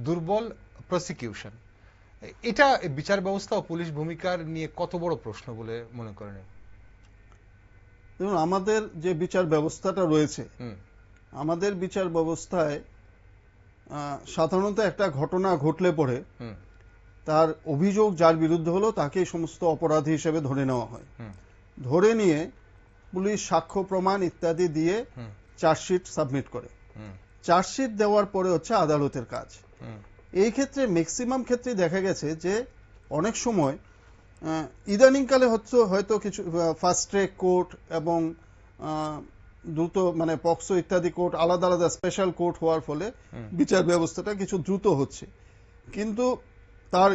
দুর্বল প্রসিকিউশন। এটা বিচার ব্যবস্থা ও পুলিশ ভূমিকার নিয়ে কত বড় প্রশ্ন বলে মনে করেন? দেখুন, আমাদের যে বিচার ব্যবস্থাটা রয়েছে, আমাদের বিচার ব্যবস্থায় সাধারণত একটা ঘটনা ঘটলে পরে তার অভিযোগ যার বিরুদ্ধে হলো তাকেই সমস্ত অপরাধী হিসেবে ধরে নেওয়া হয়। ধরে নিয়ে পুলিশ সাক্ষ্য প্রমাণ ইত্যাদি দিয়ে চার্জশিট সাবমিট করে। চার্জশিট দেওয়ার পরে হচ্ছে আদালতের কাজ। এই ক্ষেত্রে ম্যাক্সিমাম ক্ষেত্রে দেখা গেছে যে অনেক সময় ইদানিংকালে হয়তো কিছু ফাস্ট ট্র্যাক কোর্ট এবং দ্রুত মানে পক্সো ইত্যাদি কোর্ট আলাদা আলাদা স্পেশাল কোর্ট হওয়ার ফলে বিচার ব্যবস্থাটা কিছু দ্রুত হচ্ছে, কিন্তু তার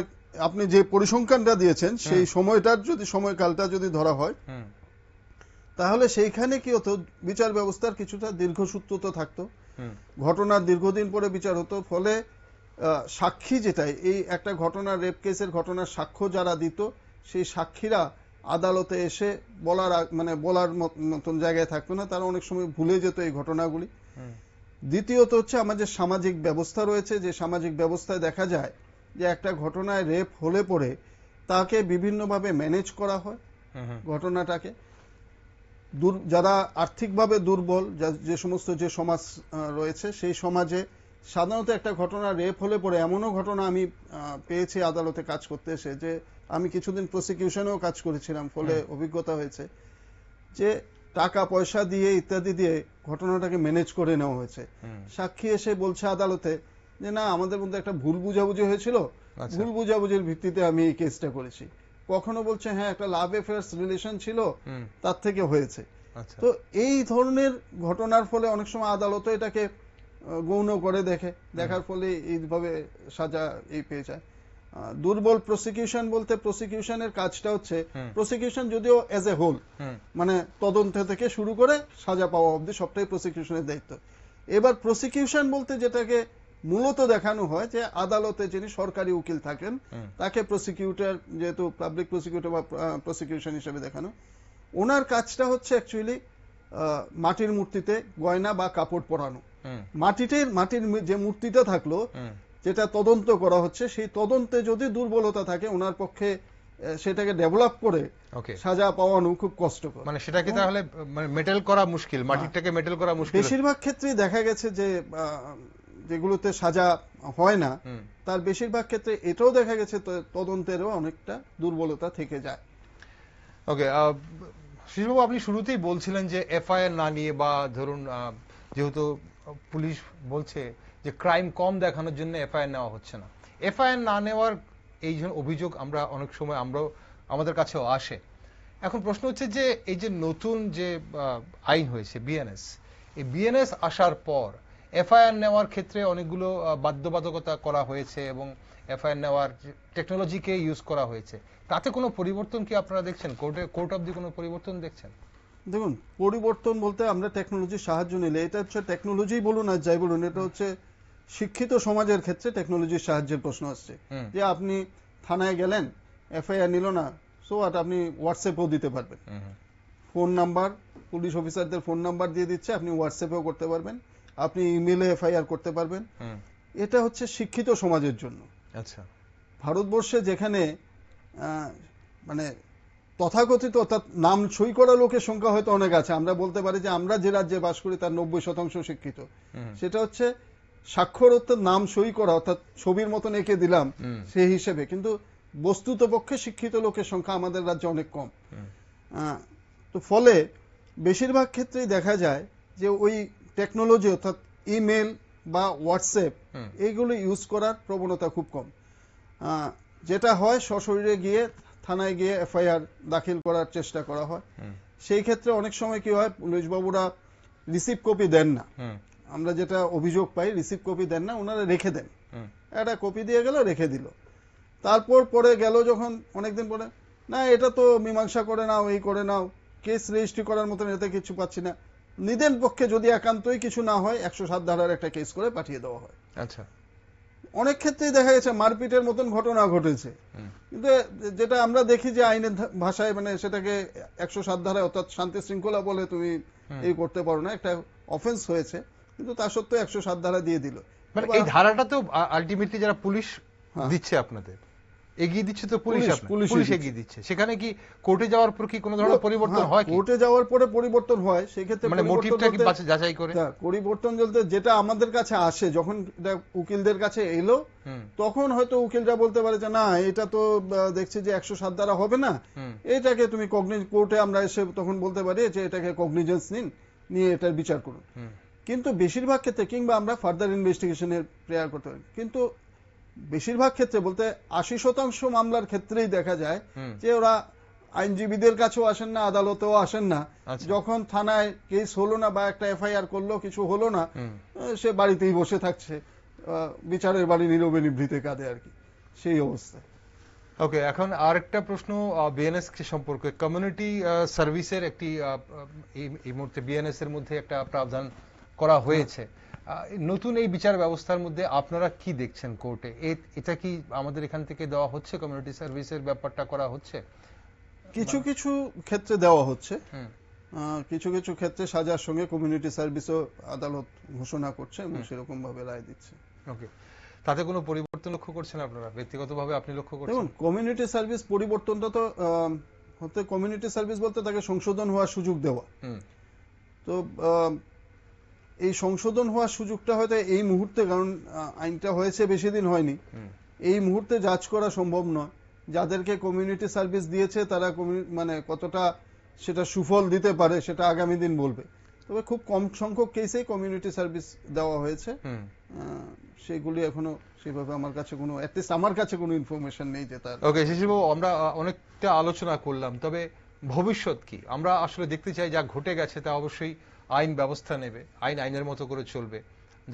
আপনি যে পরিসংখ্যানটা দিয়েছেন সেই সময়টার যদি সময়কালটা যদি ধরা হয়, তাহলে সেইখানে কি হতো, বিচার ব্যবস্থার কিছুটা দীর্ঘসূত্রতা থাকতো, ঘটনার দীর্ঘদিন পরে বিচার হতো, ফলে সাক্ষী যেটাই এই একটা ঘটনার রেপ কেসের ঘটনার সাক্ষ্য যারা দিত, সেই সাক্ষীরা আদালতে এসে বলার মতন জায়গায় থাকতো না, তারা অনেক সময় ভুলে যেত এই ঘটনাগুলি। দ্বিতীয়ত হচ্ছে আমাদের সামাজিক ব্যবস্থা রয়েছে, যে সামাজিক ব্যবস্থায় দেখা যায় যে একটা ঘটনায় রেপ হলে পরে তাকে বিভিন্নভাবে ম্যানেজ করা হয় ঘটনাটাকে। যারা আর্থিকভাবে দুর্বল, যে সমস্ত যে সমাজ রয়েছে, সেই সমাজে সাধারণত একটা ঘটনা রেপ হলে পরে এমনও ঘটনা আমি পেয়েছি আদালতে কাজ করতে এসে, যে আমি কিছুদিন প্রসিকিউশনেও কাজ করেছিলাম, ফলে অভিজ্ঞতা হয়েছে যে টাকা পয়সা দিয়ে ইত্যাদি দিয়ে ঘটনাটাকে ম্যানেজ করে নেওয়া হয়েছে। সাক্ষী এসে বলছে আদালতে যে না, আমাদের মধ্যে একটা ভুল বুঝাবুঝি হয়েছিল, ভুল বুঝাবুঝির ভিত্তিতে আমি এই কেসটা করেছি। কখনো বলছে হ্যাঁ একটা লাভ অ্যাফেয়ার্স রিলেশন ছিল, তার থেকে হয়েছে। তো এই ধরনের ঘটনার ফলে অনেক সময় আদালত এটাকে গৌণ করে দেখার ফলে এইভাবে সাজা পেয়ে যায়। দুর্বল প্রসিকিউশন বলতে প্রসিকিউশনের কাজটা হচ্ছে, প্রসিকিউশন যদিও এজ এ হোল, মানে তদন্ত থেকে শুরু করে সাজা পাওয়া অবধি সবটাই প্রসিকিউশনের দায়িত্ব। এবার প্রসিকিউশন বলতে যেটাকে মূলত দেখানো হয় যে আদালতে যিনি সরকারি উকিল থাকেন তাকে প্রসিকিউটর, যেহেতু পাবলিক প্রসিকিউটর বা প্রসিকিউশন হিসেবে দেখানো, ওনার কাজটা হচ্ছে অ্যাকচুয়ালি মাটির মূর্তিতে গয়না বা কাপড় পরানো। মাটির যে মূর্তিটা থাকলো, যেটা তদন্ত করা হচ্ছে, সেই তদন্তে যদি দুর্বলতা থাকে ওনার পক্ষে সেটাকে ডেভেলপ করে সাজা পাওয়ানো খুব কষ্টকর। মানে সেটাকে তাহলে মেটাল করা মুশকিল, মাটিটাকে মেটাল করা মুশকিল। বেশিরভাগ ক্ষেত্রেই দেখা গেছে যে যেগুলোতে সাজা হয় না, তার বেশিরভাগ ক্ষেত্রে এটাও দেখা গেছে তদন্তেরও অনেকটা দুর্বলতা থেকে যায়। ওকে, শিশুবাবু, আপনি শুরুতেই বলছিলেন যে এফআইআর না নিয়ে, বা ধরুন যেহেতু পুলিশ বলছে যে ক্রাইম কম দেখানোর জন্য এফআইআর নেওয়া হচ্ছে না, এফআইআর না নেওয়ার এই যে অভিযোগ আমরা অনেক সময় আমাদের কাছেও আসে। এখন প্রশ্ন হচ্ছে যে এই যে নতুন যে আইন হয়েছে বিএনএস, এই বিএনএস আসার পর এফআইআর নেওয়ার ক্ষেত্রে অনেকগুলো বাধ্যবাধকতা করা হয়েছে এবং এফআইআর নেওয়ার টেকনোলজিকে ইউজ করা হয়েছে। তাতে কোনো পরিবর্তন কি আপনারা দেখছেন? কোর্ট অবধি কোনো পরিবর্তন দেখছেন? দেখুন, পরিবর্তন বলতে আমরা টেকনোলজির সাহায্য নিলে, এটা হচ্ছে টেকনোলজি বলুন আর যাই বলুন, এটা হচ্ছে শিক্ষিত সমাজের ক্ষেত্রে টেকনোলজির সাহায্যের প্রশ্ন আসছে। যে আপনি থানায় গেলেন, এফআইআর নিল না, সো আপনি হোয়াটসঅ্যাপেও দিতে পারবেন। ফোন নাম্বার, পুলিশ অফিসারদের ফোন নাম্বার দিয়ে দিচ্ছে, আপনি হোয়াটসঅ্যাপেও করতে পারবেন, আপনি ইমেলে এফআইআর করতে পারবেন। এটা হচ্ছে শিক্ষিত সমাজের জন্য। আচ্ছা, ভারতবর্ষে যেখানে মানে তথাকথিত, অর্থাৎ নাম সই করা লোকের সংখ্যা হয়তো অনেক আছে, আমরা বলতে পারি যে আমরা যে রাজ্যে বাস করি তার 90% শিক্ষিত, সেটা হচ্ছে সাক্ষরতার নাম সই করা, অর্থাৎ ছবির মতন এঁকে দিলাম সেই হিসেবে, কিন্তু বস্তুত পক্ষে শিক্ষিত লোকের সংখ্যা আমাদের রাজ্যে অনেক কম। তো ফলে বেশিরভাগ ক্ষেত্রেই দেখা যায় যে ওই টেকনোলজি, অর্থাৎ ইমেল বা হোয়াটসঅ্যাপ, এইগুলো ইউজ করার প্রবণতা খুব কম। যেটা হয়, সশরীরে গিয়ে থানায় গিয়ে এফআইআর দাখিল করার চেষ্টা করা হয়। সেই ক্ষেত্রে অনেক সময় কি হয়, পুলিশ বাবুরা রিসিভ কপি দেন না। আমরা যেটা অভিযোগ পাই, রিসিভ কপি দেন না, ওনারা রেখে দেন, একটা কপি দিয়ে গেল, রেখে দিল। তারপর পরে গেল যখন অনেকদিন পরে, না এটা তো মীমাংসা করে নাও, এই করে নাও, কেস রেজিস্ট্রি করার মতন এতে কিছু পাচ্ছি না। নিদেন পক্ষে যদি একান্তই কিছু না হয়, 107 ধারার একটা কেস করে পাঠিয়ে দেওয়া হয়। আচ্ছা, অনেক ক্ষেত্রেই দেখা গেছে মারপিটের মতন ঘটনা ঘটেছে, কিন্তু যেটা আমরা দেখি যে আইনের ভাষায় মানে সেটাকে 107 ধারায়, অর্থাৎ শান্তি শৃঙ্খলা বলে তুমি এই করতে পারো না, একটা অফেন্স হয়েছে, কিন্তু তা সত্ত্বেও 107 ধারা দিয়ে দিল। মানে এই ধারাটা তো আলটিমেটলি যারা পুলিশ দিচ্ছে, আপনাদের এগিয়ে দিচ্ছে তো পুলিশ এগিয়ে দিচ্ছে, সেখানে কি কোর্টে যাওয়ার পর কি কোনো ধরনের পরিবর্তন হয়? কোর্টে যাওয়ার পরে পরিবর্তন হয়, সেই ক্ষেত্রে মানে মোটিভটা কি যাচাই করে পরিবর্তন বলতে যেটা আমাদের কাছে আসে, যখন এটা উকিলদের কাছে এলো, তখন হয়তো উকিলরা বলতে পারে যে না, এটা তো দেখছি যে 107 দ্বারা হবে না, এটাকে তুমি কোর্টে আমরা এসে তখন বলতে পারি যে এটাকে কগনিজেন্স নিয়ে এটার বিচার করুন। কিন্তু বেশিরভাগ ক্ষেত্রে, কিংবা আমরা ফার্দার ইনভেস্টিগেশনের প্রেয়ার করতে পারি, কিন্তু বেশিরভাগ ক্ষেত্রে বলতে 80% মামলার ক্ষেত্রেই দেখা যায় যে ওরা আইনজীবীদের কাছেও আসেন না, আদালতেও আসেন না। যখন থানায় কেস হলো না বা একটা এফআইআর করলো, কিছু হলো না, সে বাড়িতেই বসে থাকছে, বিচারের বাড়ি নীরবে নিভৃতে কাঁদে আর কি, সেই অবস্থা। ওকে, এখন আরেকটা প্রশ্ন বিএনএস সম্পর্কে। কমিউনিটি সার্ভিসের একটি এই মুহূর্তে বিএনএস এর মধ্যে একটা প্রাবধান করা হয়েছে। নতুন এই বিচার ব্যবস্থার মধ্যে আপনারা কি দেখছেন কোর্টে? এটা কি আমাদের এখান থেকে দেওয়া হচ্ছে? কমিউনিটি সার্ভিসের ব্যাপারটা করা হচ্ছে? কিছু কিছু ক্ষেত্রে দেওয়া হচ্ছে, কিছু কিছু ক্ষেত্রে সাজার সঙ্গে কমিউনিটি সার্ভিসও আদালত ঘোষণা করছে এবং সেরকম ভাবে রায় দিচ্ছে। ওকে, তাতে কোনো পরিবর্তন পরিবর্তন লক্ষ্য করছেন আপনারা, ব্যক্তিগতভাবে আপনি লক্ষ্য করছেন? দেখুন, কমিউনিটি সার্ভিস পরিবর্তনটা তো হতে, কমিউনিটি সার্ভিস বলতে তাকে সংশোধন হওয়ার সুযোগ দেওয়া। তো এই সংশোধন হওয়ার সুযোগটা হয়তো এই মুহূর্তে, কারণ আইনটা হয়েছে বেশি দিন হয়নি, এই মুহূর্তে জাজ করা সম্ভব নয়। যাদেরকে কমিউনিটি সার্ভিস দিয়েছে তারা মানে কতটা সেটা সুফল দিতে পারে সেটা আগামী দিন বলবে। তবে খুব কম সংখ্যক কেসেই কমিউনিটি সার্ভিস দেওয়া হয়েছে, সেগুলি এখনো সেভাবে আমার কাছে কোনো, অ্যাটলিস্ট আমার কাছে কোনো ইনফরমেশন নেই যে তার। ওকে শিশিরবাবু, আমরা অনেকটা আলোচনা করলাম, তবে ভবিষ্যৎ কি? আমরা আসলে দেখতে চাই যা ঘটে গেছে তা অবশ্যই আইন ব্যবস্থা নেবে, আইন আইনের মতো করে চলবে।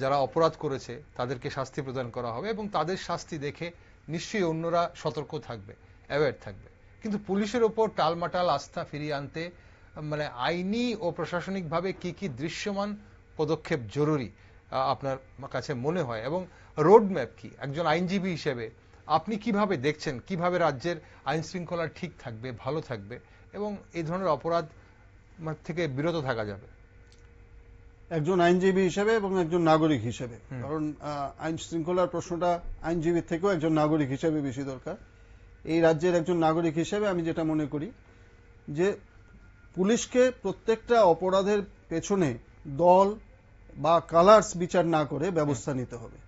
যারা অপরাধ করেছে তাদেরকে শাস্তি প্রদান করা হবে এবং তাদের শাস্তি দেখে নিশ্চয়ই অন্যরা সতর্ক থাকবে, অ্যাওয়্যার থাকবে। কিন্তু পুলিশের ওপর টালমাটাল আস্থা ফিরিয়ে আনতে মানে আইনি ও প্রশাসনিকভাবে কি কি দৃশ্যমান পদক্ষেপ জরুরি আপনার কাছে মনে হয়, এবং রোডম্যাপ কি একজন আইনজীবী হিসেবে আপনি কিভাবে দেখছেন, কিভাবে রাজ্যের আইন শৃঙ্খলা ঠিক থাকবে, ভালো থাকবে এবং এই ধরনের অপরাধ থেকে বিরত থাকা যাবে? একজন আইনজীবী হিসেবে এবং একজন নাগরিক হিসেবে, কারণ আইন শৃঙ্খলার প্রশ্নটা আইনজীবীর থেকেও একজন নাগরিক হিসেবে বেশি দরকার। এই রাজ্যের একজন নাগরিক হিসেবে আমি যেটা মনে করি যে পুলিশকে প্রত্যেকটা অপরাধের পেছনে দল বা কালার্স বিচার না করে ব্যবস্থা নিতে হবে।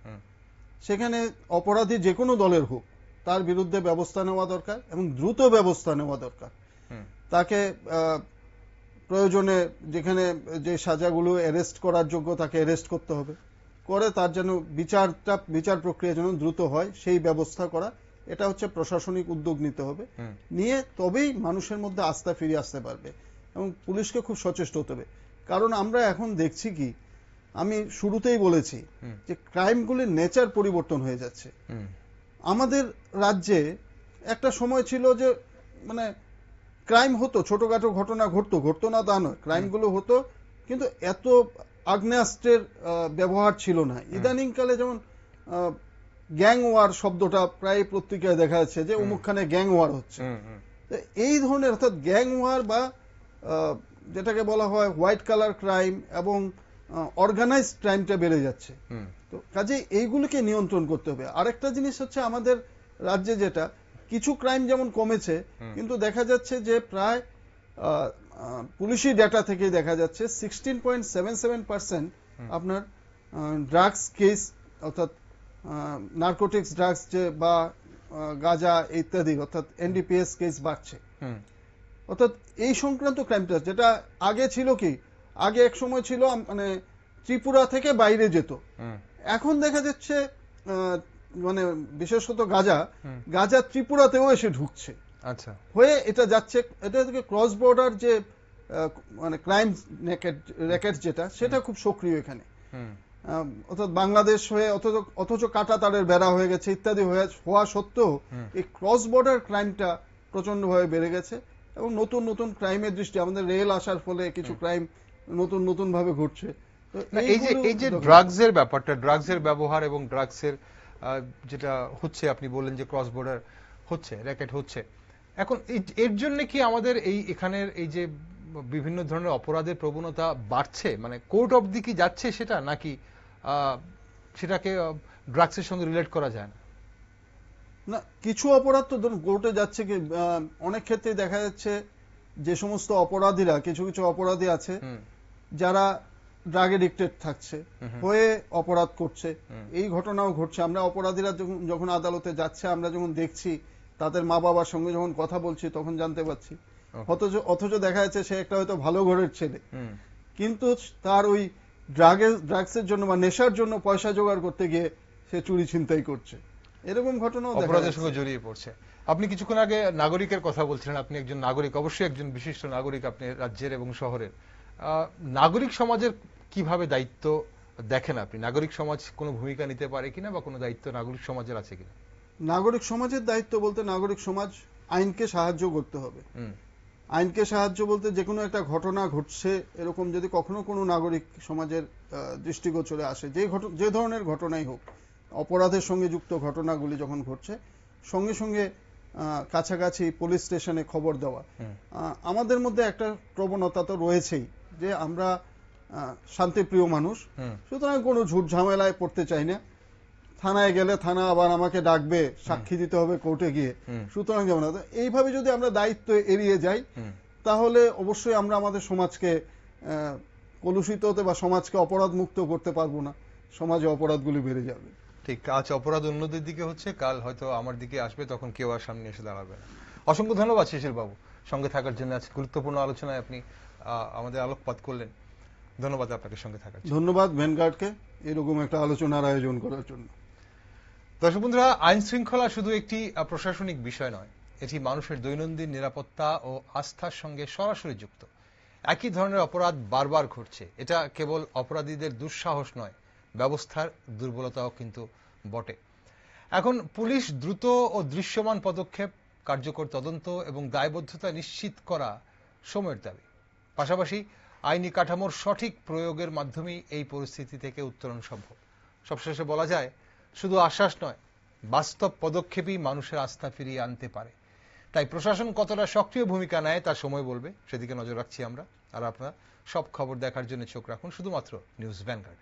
সেখানে অপরাধী যে কোনো দলের হোক তার বিরুদ্ধে ব্যবস্থা নেওয়া দরকার এবং দ্রুত ব্যবস্থা নেওয়া দরকার। তাকে প্রয়োজনে যেখানে যে সাজাগুলো অ্যারেস্ট করার যোগ্য তাকে অ্যারেস্ট করতে হবে, করে তার যেন বিচার প্রক্রিয়া যেন দ্রুত হয় সেই ব্যবস্থা করা। এটা হচ্ছে প্রশাসনিক উদ্যোগ নিতে হবে, নিয়ে তবেই মানুষের মধ্যে আস্থা ফিরে আসতে পারবে এবং পুলিশকে খুব সচেষ্ট হতে হবে। কারণ আমরা এখন দেখছি কি, আমি শুরুতেই বলেছি যে ক্রাইমগুলির নেচার পরিবর্তন হয়ে যাচ্ছে। আমাদের রাজ্যে একটা সময় ছিল যে মানে ক্রাইম হতো, ছোটখাটো ঘটনা ঘটতো না তা নয়, ক্রাইমগুলো হতো কিন্তু এত আগ্নেয়াস্ত্রের ব্যবহার ছিল না। ইদানিংকালে যেমন গ্যাং ওয়ার শব্দটা প্রায় পত্রিকায় দেখা যাচ্ছে যে অমুকখানে গ্যাং ওয়ার হচ্ছে। এই ধরনের অর্থাৎ গ্যাং ওয়ার বা যেটাকে বলা হয় হোয়াইট কালার ক্রাইম এবং অর্গানাইজড ক্রাইমটা বেড়ে যাচ্ছে। তো কাজে এইগুলোকে নিয়ন্ত্রণ করতে হবে। আরেকটা জিনিস হচ্ছে আমাদের রাজ্যে যেটা কিছু ক্রাইম যেমন কমেছে, কিন্তু দেখা যাচ্ছে যে প্রায় পুলিশি ডেটা থেকে দেখা যাচ্ছে 16.77% আপনার ড্রাগস কেস, অর্থাৎ নার্কোটিক্স ড্রাগস যে বা গাঁজা ইত্যাদি, অর্থাৎ এনডিপিএস কেস বাড়ছে। অর্থাৎ এই সংক্রান্ত ক্রাইমটা যেটা আগে ছিল কি, আগে এক সময় ছিল মানে ত্রিপুরা থেকে বাইরে যেত, এখন দেখা যাচ্ছে মানে বিশেষত গাঁজা ত্রিপুরাতেও এসে ঢুকছে। আচ্ছা, হয়ে এটা যাচ্ছে, এটা থেকে ক্রস বর্ডার যে মানে ক্রাইম র্যাকেট যেটা, সেটা খুব সক্রিয় এখানে। অর্থাৎ বাংলাদেশ হয়ে অথচ কাটা তারের বেড়া হয়ে গেছে ইত্যাদি হওয়া সত্ত্বেও এই ক্রস বর্ডার ক্রাইমটা প্রচন্ডভাবে বেড়ে গেছে এবং নতুন নতুন ক্রাইমের দৃষ্টি, আমাদের রেল আসার ফলে কিছু ক্রাইম নতুন ভাবে ঘটছে। এই যে ড্রাগসের ব্যাপারটা, ড্রাগসের ব্যবহার এবং ড্রাগসের যেটা হচ্ছে, আপনি বললেন যে ক্রস বর্ডার হচ্ছে, র্যাকেট হচ্ছে, এখন এর জন্য কি আমাদের এখানের এই যে বিভিন্ন ধরনের অপরাধের প্রবণতা বাড়ছে, মানে কোর্ট অবধি কি যাচ্ছে সেটা, নাকি সেটাকে ড্রাগসের সঙ্গে রিলেট করা যায় না? না, কিছু অপরাধ তো ধরুন কোর্টে যাচ্ছে কি, অনেক ক্ষেত্রে দেখা যাচ্ছে যে সমস্ত অপরাধীরা, কিছু অপরাধী আছে যারা ড্রাগ এডিক্টেড থাকছে, হয়ে অপরাধ করছে, এই ঘটনাও ঘটছে। আমরা অপরাধীরা যখন আদালতে যাচ্ছে, আমরা যখন দেখছি, তাদের মা বাবার সঙ্গে যখন কথা বলছি, তখন জানতে পারছি অথচ দেখা যাচ্ছে সে একটা হয়তো ভালো ঘরের ছেলে, কিন্তু তার ওই ড্রাগসের জন্য বা নেশার জন্য পয়সা জোগাড় করতে গিয়ে সে চুরি ছিনতাই করছে। এরকম ঘটনাও অপরাধের সঙ্গে জড়িয়ে পড়ছে। আপনি কিছুক্ষণ আগে নাগরিকের কথা বলছিলেন, আপনি একজন নাগরিক, অবশ্যই একজন বিশিষ্ট নাগরিক আপনি রাজ্যের এবং শহরের। নাগরিক সমাজের কিভাবে দায়িত্ব দেখেন আপনি? নাগরিক সমাজ কোনো ভূমিকা নিতে পারে কিনা বা কোনো দায়িত্ব নাগরিক সমাজের আছে কিনা? নাগরিক সমাজের দায়িত্ব বলতে নাগরিক সমাজ আইনকে সাহায্য করতে হবে। আইনকে সাহায্য বলতে যে কোনো একটা ঘটনা ঘটছে এরকম যদি কখনো কোনো নাগরিক সমাজের দৃষ্টিগোচরে আসে, যে ধরনের ঘটনাই হোক, অপরাধের সঙ্গে যুক্ত ঘটনাগুলি যখন ঘটছে, সঙ্গে সঙ্গে কাছাকাছি পুলিশ স্টেশনে খবর দেওয়া। আমাদের মধ্যে একটা প্রবণতা তো রয়েছেই যে আমরা শান্তিপ্রিয় মানুষ, সুতরাং কোনো ঝুট ঝামেলায় পড়তে চাই না। থানায় গেলে থানা আবার আমাকে ডাকবে, সাক্ষী দিতে হবে কোর্টে গিয়ে, সুতরাং যাব না। তো এইভাবে যদি আমরা দায়িত্ব এড়িয়ে যাই তাহলে অবশ্যই আমরা আমাদের সমাজকে কলুষিত হতে বা সমাজকে অপরাধ মুক্ত করতে পারবো না, সমাজে অপরাধগুলি বেড়ে যাবে। ঠিক, আজ অপরাধ অন্যদের দিকে হচ্ছে, কাল হয়তো আমার দিকে আসবে, তখন কেউ আর সামনে এসে দাঁড়াবে না। অসংখ্য ধন্যবাদ শিশির বাবু, সঙ্গে থাকার জন্য। আজ গুরুত্বপূর্ণ আলোচনায় আপনি আমাদের আলোকপাত করলেন। ধন্যবাদ আপনাকে সঙ্গে থাকার জন্য। ধন্যবাদ ভ্যানগার্ডকে এরকম একটা আলোচনার আয়োজন করার জন্য। দর্শক বন্ধুরা, আইন শৃঙ্খলা শুধু একটি প্রশাসনিক বিষয় নয়, এটি মানুষের দৈনন্দিন নিরাপত্তা ও আস্থার সঙ্গে সরাসরি যুক্ত। একই ধরনের অপরাধ বারবার ঘটছে, এটা কেবল অপরাধীদের দুঃসাহস নয়, ব্যবস্থার দুর্বলতাও কিন্তু বটে। এখন পুলিশ দ্রুত ও দৃশ্যমান পদক্ষেপ, কার্যকর তদন্ত এবং দায়বদ্ধতা নিশ্চিত করা সময়ের দাবি। পাশাপাশি আইনি কাঠামোর সঠিক প্রয়োগের মাধ্যমেই এই পরিস্থিতি থেকে উত্তরণ সম্ভব। সবশেষে বলা যায়, শুধু আশ্বাস নয়, বাস্তব পদক্ষেপই মানুষের আস্থা ফিরিয়ে আনতে পারে। তাই প্রশাসন কতটা সক্রিয় ভূমিকা নেয় তা সময় বলবে, সেদিকে নজর রাখছি আমরা। আর আপনারা সব খবর দেখার জন্য চোখ রাখুন শুধুমাত্র নিউজ ভ্যানগার্ড।